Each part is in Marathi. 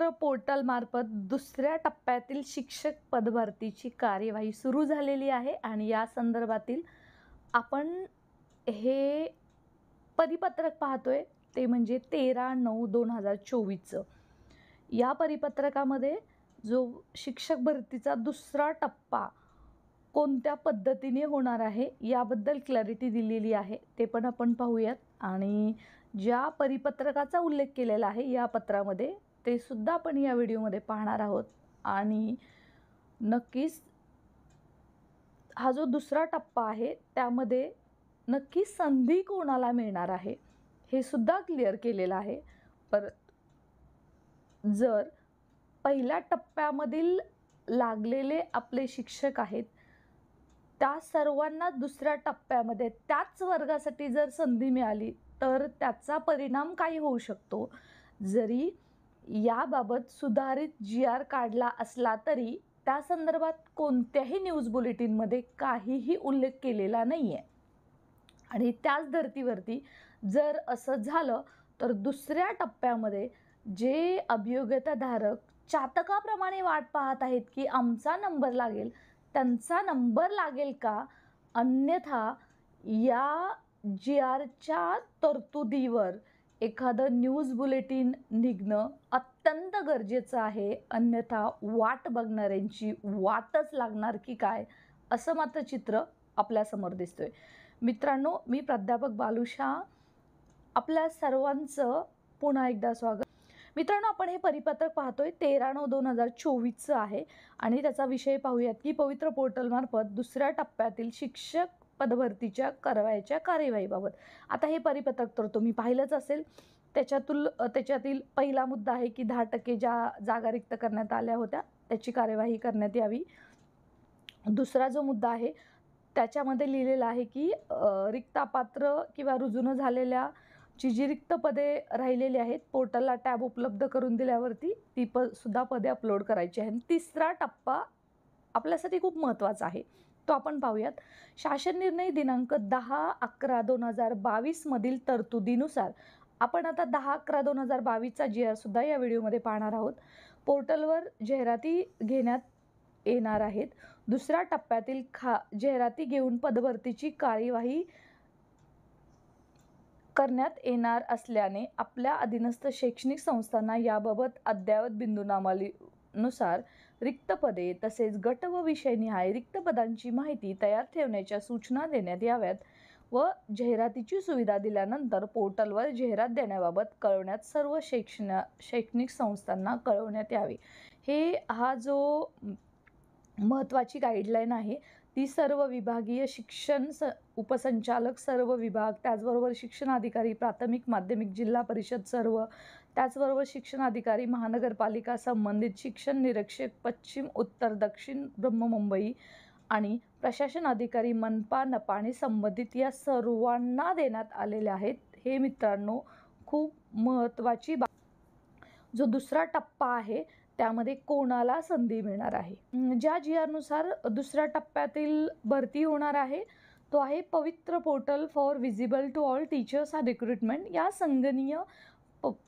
पवित्र पोर्टल मार्फत दुसऱ्या टप्प्यातील शिक्षक पदभरतीची कार्यवाही सुरू झालेली आहे आणि या संदर्भातील आपण हे परिपत्रक पाहतोय ते म्हणजे 13/9/2024चं. या परिपत्रकामध्ये जो शिक्षक भरतीचा दुसरा टप्पा कोणत्या पद्धतीने होणार आहे याबद्दल क्लॅरिटी दिलेली आहे, ते पण आपण पाहूयात. आणि ज्या परिपत्रकाचा उल्लेख केलेला आहे या पत्रामध्ये ते सुद्धा आपण या व्हिडिओमध्ये पाहणार आहोत. आणि नक्कीच हा जो दुसरा टप्पा आहे त्यामध्ये नक्की संधी कोणाला मिळणार आहे हे सुद्धा क्लिअर केलेलं आहे. परत जर पहिल्या टप्प्यामधील लागलेले आपले शिक्षक आहेत त्या सर्वांना दुसऱ्या टप्प्यामध्ये त्याच वर्गासाठी जर संधी मिळाली तर त्याचा परिणाम काय होऊ शकतो. जरी याबाबत सुधारित GR काढला असला तरी त्या संदर्भात कोणत्याही न्यूज बुलेटिनमध्ये काहीही उल्लेख केलेला नाही आहे. आणि त्याच धर्तीवरती जर असं झालं तर दुसऱ्या टप्प्यामध्ये जे अभियोग्यताधारक चातकाप्रमाणे वाट पाहत आहेत की आमचा नंबर लागेल, त्यांचा नंबर लागेल का, अन्यथा या GRच्या तरतुदीवर एखादं न्यूज बुलेटिन निघणं अत्यंत गरजेचं आहे. अन्यथा वाट बघणाऱ्यांची वाटच लागणार की काय, असं मात्र चित्र आपल्यासमोर दिसतोय. मित्रांनो, मी प्राध्यापक बालुशा आपल्या सर्वांचं पुन्हा एकदा स्वागत. मित्रांनो, आपण हे परिपत्रक पाहतोय 13/9/2024चं आहे आणि त्याचा विषय पाहूयात की पवित्र पोर्टलमार्फत दुसऱ्या टप्प्यातील शिक्षक पदभरतीच्या करावयाच्या कार्यवाहीबाबत. आता हे परिपत्रक तर तुम्ही पाहिलंच असेल. त्याच्यातील पहिला मुद्दा आहे की 10% ज्या जागा रिक्त करण्यात आल्या होत्या त्याची कार्यवाही करण्यात यावी. दुसरा जो मुद्दा आहे त्याच्यामध्ये लिहिलेलं आहे की रिक्त अपात्र किंवा रुजू न झालेल्या जी रिक्त पदे राहिलेली आहेत पोर्टलला टॅब उपलब्ध करून दिल्यावरती ती सुद्धा पदे अपलोड करायची आहे. तिसरा टप्पा आपल्यासाठी खूप महत्त्वाचा आहे, तो आपण पाहूयात. शासन निर्णय दिनांक 10/11/2022 मधील तरतुदीनुसार आपण आता 10/11/2022चा GR सुद्धा या व्हिडिओमध्ये पाहणार आहोत. पोर्टलवर जाहिराती घेण्यात येणार आहेत. दुसऱ्या टप्प्यातील जाहिराती घेऊन पदभरतीची कार्यवाही करण्यात येणार असल्याने आपल्या अधीनस्थ शैक्षणिक संस्थांना याबाबत अद्ययावत बिंदूनामानुसार रिक्त पदे तसेच गट व विषयनिहाय रिक्त पदांची माहिती तयार ठेवण्याच्या सूचना देण्यात याव्यात व जाहिरातीची सुविधा दिल्यानंतर पोर्टलवर जाहिरात देण्याबाबत कळवण्यात सर्व शैक्षणिक संस्थांना कळवण्यात यावे. हा जो महत्त्वाची गाईडलाईन आहे ती सर्व विभागीय शिक्षण उपसंचालक, सर्व विभाग, त्याचबरोबर शिक्षणाधिकारी, प्राथमिक, माध्यमिक, जिल्हा परिषद सर्व, त्याचबरोबर शिक्षणाधिकारी, महानगरपालिका, संबंधित शिक्षण निरीक्षक, पश्चिम, उत्तर, दक्षिण, मुंबई आणि प्रशासन अधिकारी, मनपा, नपा आणि संबंधित या सर्वांना देण्यात आलेले आहेत. हे मित्रांनो खूप महत्त्वाची जो दुसरा टप्पा आहे त्यामध्ये कोणाला संधी मिळणार आहे. ज्या GRनुसार दुसऱ्या टप्प्यातील भरती होणार आहे तो आहे Pavitra portal for visible to all teachers and recruitment. या संगणकीय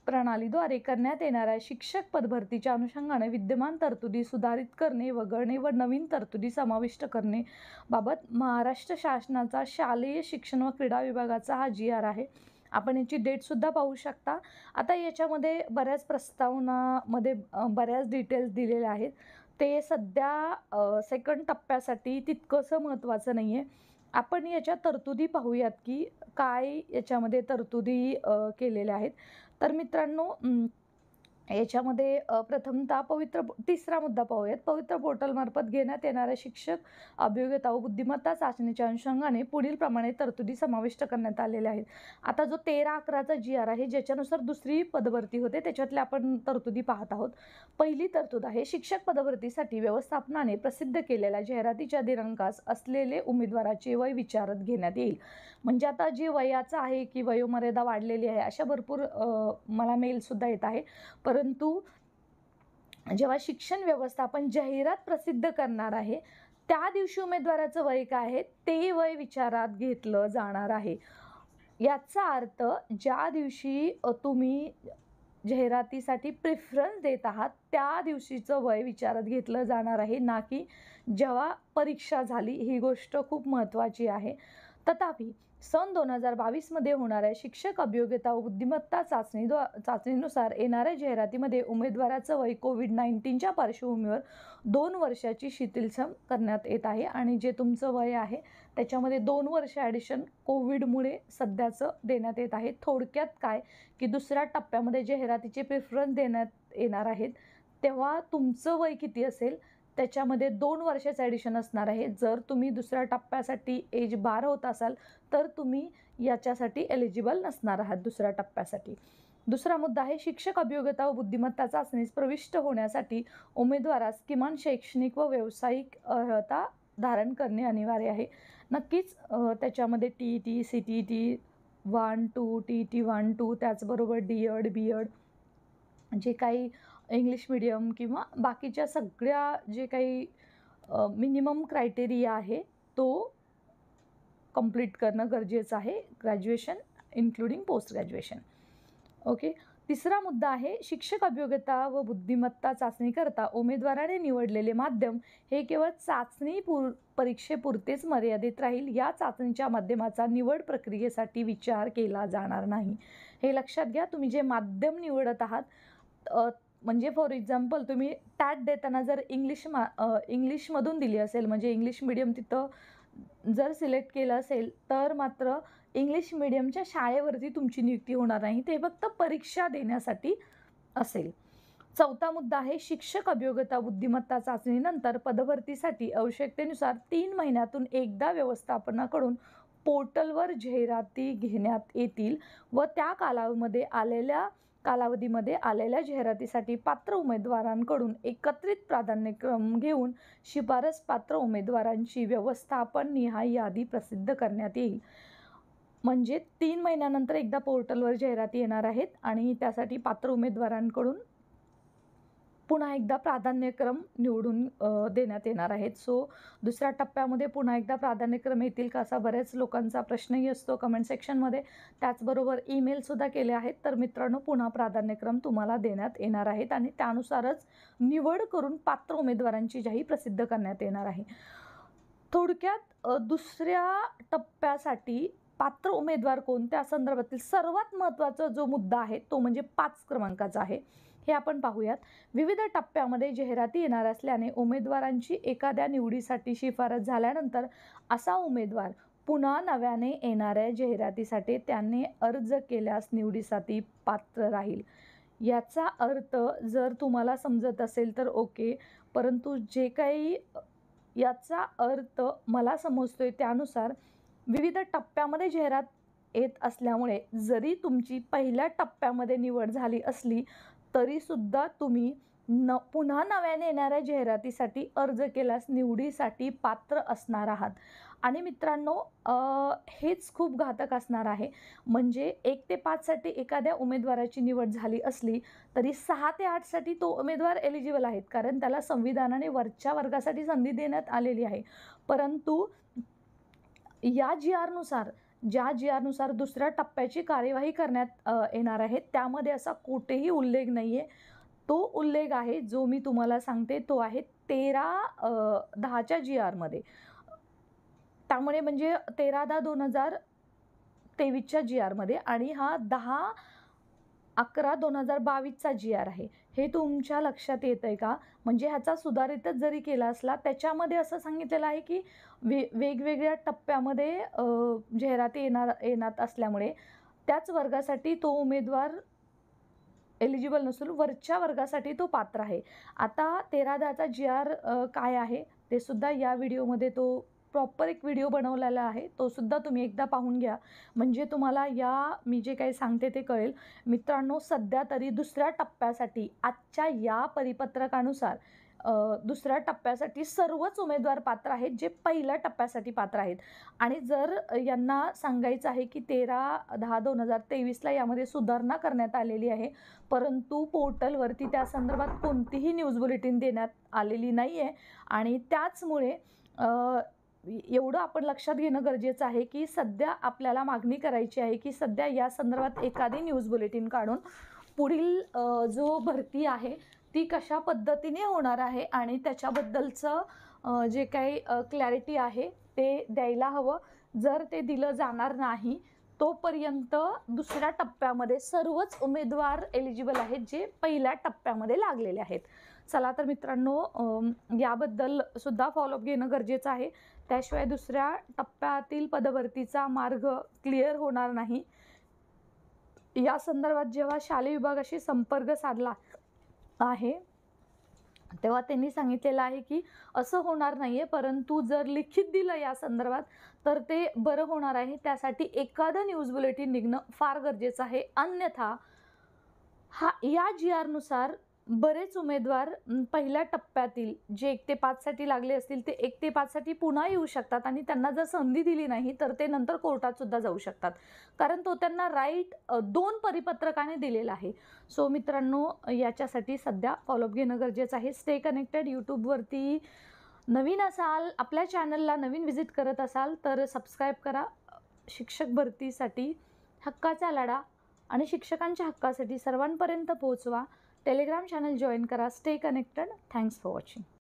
प्रणालीद्वारे करण्यात येणाऱ्या शिक्षक पदभरतीच्या अनुषंगाने विद्यमान तरतुदी सुधारित करणे, वगळणे व नवीन तरतुदी समाविष्ट करणे बाबत महाराष्ट्र शासनाचा शालेय शिक्षण व क्रीडा विभागाचा हा GR आहे. आपण याची डेटसुद्धा पाहू शकता. आता याच्यामध्ये बऱ्याच प्रस्तावनामध्ये बऱ्याच डिटेल्स दिलेल्या आहेत. ते सध्या सेकंड टप्प्यासाठी तितकंसं महत्त्वाचं नाही आहे. आपण याच्या तरतुदी पाहूयात की काय याच्यामध्ये तरतुदी केलेल्या आहेत. तर मित्रांनो, याच्यामध्ये प्रथमतः तिसरा मुद्दा पाहूयात. पवित्र पोर्टलमार्फत घेण्यात येणाऱ्या शिक्षक अभियोग्यता व बुद्धिमत्ता चाचणीच्या अनुषंगाने पुढील प्रमाणे तरतुदी समाविष्ट करण्यात आलेल्या आहेत. आता जो 13/11चा GR आहे ज्याच्यानुसार दुसरी पदभरती होते त्याच्यातल्या आपण तरतुदी पाहत आहोत. पहिली तरतूद आहे शिक्षक पदभरतीसाठी व्यवस्थापनाने प्रसिद्ध केलेल्या जाहिरातीच्या दिनांकास असलेले उमेदवाराचे वय विचारात घेण्यात येईल. म्हणजे आता जे वयाचं आहे की वयोमर्यादा वाढलेली आहे अशा भरपूर मला मेलसुद्धा येत आहे. परंतु जेव्हा शिक्षण व्यवस्थापन जाहिरात प्रसिद्ध करणार आहे त्या दिवशी उमेदवाराचं वय काय आहे ते वय विचारात घेतलं जाणार आहे. याचा अर्थ ज्या दिवशी तुम्ही जाहिरातीसाठी प्रेफरन्स देत आहात त्या दिवशीचं वय विचारात घेतलं जाणार आहे, ना की जेव्हा परीक्षा झाली. ही गोष्ट खूप महत्त्वाची आहे. तथापि सन 2022मध्ये होणाऱ्या शिक्षक अभियोग्यता व बुद्धिमत्ता चाचणीनुसार येणाऱ्या जाहिरातीमध्ये उमेदवाराचं वय कोविड-19च्या पार्श्वभूमीवर 2 वर्षाची शिथिलसम करण्यात येत आहे आणि जे तुमचं वय आहे त्याच्यामध्ये 2 वर्ष ॲडिशन कोविडमुळे सध्याचं देण्यात येत आहे. थोडक्यात काय की दुसऱ्या टप्प्यामध्ये जाहिरातीचे प्रेफरन्स देण्यात येणार आहेत, तेव्हा तुमचं वय किती असेल त्याच्यामध्ये 2 वर्षाचं ॲडिशन असणार आहे. जर तुम्ही दुसऱ्या टप्प्यासाठी एज 12 होत असाल तर तुम्ही याच्यासाठी एलिजिबल नसणार आहात दुसऱ्या टप्प्यासाठी. दुसरा मुद्दा आहे शिक्षक अभियोग्यता व बुद्धिमत्ता चाचणीस प्रविष्ट होण्यासाठी उमेदवारास किमान शैक्षणिक व व्यावसायिक अर्हता धारण करणे अनिवार्य आहे. नक्कीच त्याच्यामध्ये TET, CTET 1, 2, TET 1, 2 त्याचबरोबर DED, BEd जे काही इंग्लिश मीडियम किंवा बाकीच्या सगळ्या जे काही मिनिमम क्रायटेरिया आहे तो कंप्लीट करणं गरजेचं आहे, graduation including post graduation. Okay. तिसरा मुद्दा आहे शिक्षक अभियोग्यता व बुद्धिमत्ता चाचणीकरता उमेदवाराने निवडलेले माध्यम हे केवळ चाचणी परीक्षेपुरतेच मर्यादित राहील. या चाचणीच्या माध्यमाचा निवड प्रक्रियेसाठी विचार केला जाणार नाही. हे लक्षात घ्या. तुम्ही जे माध्यम निवडत आहात म्हणजे फॉर एक्झाम्पल तुम्ही टॅट देताना जर इंग्लिशमधून दिली असेल म्हणजे इंग्लिश मीडियम तिथं जर सिलेक्ट केलं असेल तर मात्र इंग्लिश मीडियमच्या शाळेवरती तुमची नियुक्ती होणार नाही, ते फक्त परीक्षा देण्यासाठी असेल. चौथा मुद्दा आहे शिक्षक अभियोग्यता बुद्धिमत्ता चाचणीनंतर पदभरतीसाठी आवश्यकतेनुसार 3 महिन्यातून एकदा व्यवस्थापनाकडून पोर्टलवर जाहिराती घेण्यात येतील व त्या कालावधीमध्ये आलेल्या जाहिरातीसाठी पात्र उमेदवारांकडून एकत्रित प्राधान्यक्रम घेऊन शिफारस पात्र उमेदवारांची व्यवस्थापन निहाय यादी प्रसिद्ध करण्यात येईल. म्हणजे 3 महिन्यानंतर एकदा पोर्टलवर जाहिराती येणार आहेत आणि त्यासाठी पात्र उमेदवारांकडून पुन्हा एकदा प्राधान्यक्रम निवडून देण्यात येणार आहेत. सो दुसऱ्या टप्प्यामध्ये पुन्हा एकदा प्राधान्यक्रम येतील का असा बऱ्याच लोकांचा प्रश्नही असतो कमेंट सेक्शनमध्ये. त्याचबरोबर ईमेलसुद्धा केले आहेत. तर मित्रांनो पुन्हा प्राधान्यक्रम तुम्हाला देण्यात येणार आहेत आणि त्यानुसारच निवड करून पात्र उमेदवारांची जाहीर प्रसिद्ध करण्यात येणार आहे. थोडक्यात दुसऱ्या टप्प्यासाठी पात्र उमेदवार कोण त्या संदर्भातील सर्वात महत्त्वाचा जो मुद्दा आहे तो म्हणजे 5 क्रमांकाचा आहे. हे आपण पाहूयात. विविध टप्प्यामध्ये जाहिराती येणार असल्याने उमेदवारांची एखाद्या निवडीसाठी शिफारस झाल्यानंतर असा उमेदवार पुन्हा नव्याने येणाऱ्या जाहिरातीसाठी त्याने अर्ज केल्यास निवडीसाठी पात्र राहील. याचा अर्थ जर तुम्हाला समजत असेल तर ओके, परंतु जे काही याचा अर्थ मला समजतोय त्यानुसार विविध टप्प्यामध्ये जाहिरात येत असल्यामुळे जरी तुमची पहिल्या टप्प्यामध्ये निवड झाली असली तरीसुद्धा तुम्ही पुन्हा नव्याने येणाऱ्या जाहिरातीसाठी अर्ज केल्यास निवडीसाठी पात्र असणार आहात. आणि मित्रांनो हेच खूप घातक असणार आहे. म्हणजे 1 ते 5 साठी एखाद्या उमेदवाराची निवड झाली असली तरी 6 ते 8 साठी तो उमेदवार एलिजिबल आहेत, कारण त्याला संविधानाने वरच्या वर्गासाठी संधी देण्यात आलेली आहे. परंतु या ज्या GRनुसार दुसऱ्या टप्प्याची कार्यवाही करण्यात येणार आहे त्यामध्ये असा कुठेही उल्लेख नाही आहे. तो उल्लेख आहे जो मी तुम्हाला सांगते तो आहे 13/10च्या GRमध्ये. त्यामुळे म्हणजे 13/10/2023च्या GRमध्ये आणि हा 10/11/2022चा GR आहे. हे तुमच्या लक्षात येतं आहे का? म्हणजे ह्याचा सुधारितच जरी केला असला त्याच्यामध्ये असं सांगितलेलं आहे की वेगवेगळ्या टप्प्यामध्ये जाहिराती येणार असल्यामुळे त्याच वर्गासाठी तो उमेदवार एलिजिबल नसून वरच्या वर्गासाठी तो पात्र आहे. आता 13/10चा GR काय आहे ते सुद्धा या व्हिडिओमध्ये तो प्रॉपर एक व्हिडिओ बनवलेला आहे, तो सुद्धा तुम्ही एकदा पाहून घ्या म्हणजे तुम्हाला मी जे काही सांगते ते कळेल. मित्रांनो सध्या तरी दुसऱ्या टप्प्यासाठी आजच्या या परिपत्रकानुसार दुसऱ्या टप्प्यासाठी सर्वच उमेदवार पात्र आहेत जे पहिल्या टप्प्यासाठी पात्र आहेत. आणि जर यांना सांगायचं आहे की 13/10/2023ला यामध्ये सुधारणा करण्यात आलेली आहे, परंतु पोर्टलवरती त्या संदर्भात कोणतीही न्यूज बुलेटिन देण्यात आलेली नाही आहे. आणि त्याचमुळे एवढं आपण लक्षात घेणं गरजेचं आहे की सध्या आपल्याला मागणी करायची आहे की सध्या या संदर्भात एखादी न्यूज बुलेटिन काढून पुढील जो भरती आहे ती कशा पद्धतीने होणार आहे आणि त्याच्याबद्दलचं जे काही क्लॅरिटी आहे ते द्यायला हवं. जर ते दिलं जाणार नाही तोपर्यंत दुसऱ्या टप्प्यामध्ये सर्वच उमेदवार एलिजिबल आहेत जे पहिल्या टप्प्यामध्ये लागलेले आहेत. चला तर मित्रांनो, याबद्दल सुद्धा फॉलोअप घेणं गरजेचं आहे. त्याशिवाय दुसऱ्या टप्प्यातील पदभरतीचा मार्ग क्लिअर होणार नाही. या संदर्भात जेव्हा शालेय विभागाशी संपर्क साधला आहे तेव्हा त्यांनी सांगितलेलं आहे की असं होणार नाहीये, परंतु जर लिखित दिलं या संदर्भात तर ते बरं होणार आहे. त्यासाठी एखादं न्यूज बुलेटिन निघणं फार गरजेचं आहे. अन्यथा या GR नुसार बरेच उमेदवार पहिल्या टप्प्यातील जे 1 ते 5 साठी लागले असतील ते 1 ते 5 साठी पुन्हा येऊ शकतात आणि त्यांना जर संधी दिली नाही तर ते नंतर कोर्टात सुद्धा जाऊ शकतात, कारण तो त्यांना राईट 2 परिपत्रकाने दिलेला आहे. सो मित्रांनो, याच्यासाठी सध्या फॉलोअप घेणं गरजेचं आहे. Stay connected. यूट्यूबवरती नवीन असाल, आपल्या चॅनलला नवीन विजिट करत असाल तर सबस्क्राईब करा. शिक्षक भरतीसाठी हक्काचा लढा आणि शिक्षकांच्या हक्कासाठी सर्वांपर्यंत पोहोचवा. टेलिग्राम चॅनल जॉईन करा. Stay connected. Thanks for watching.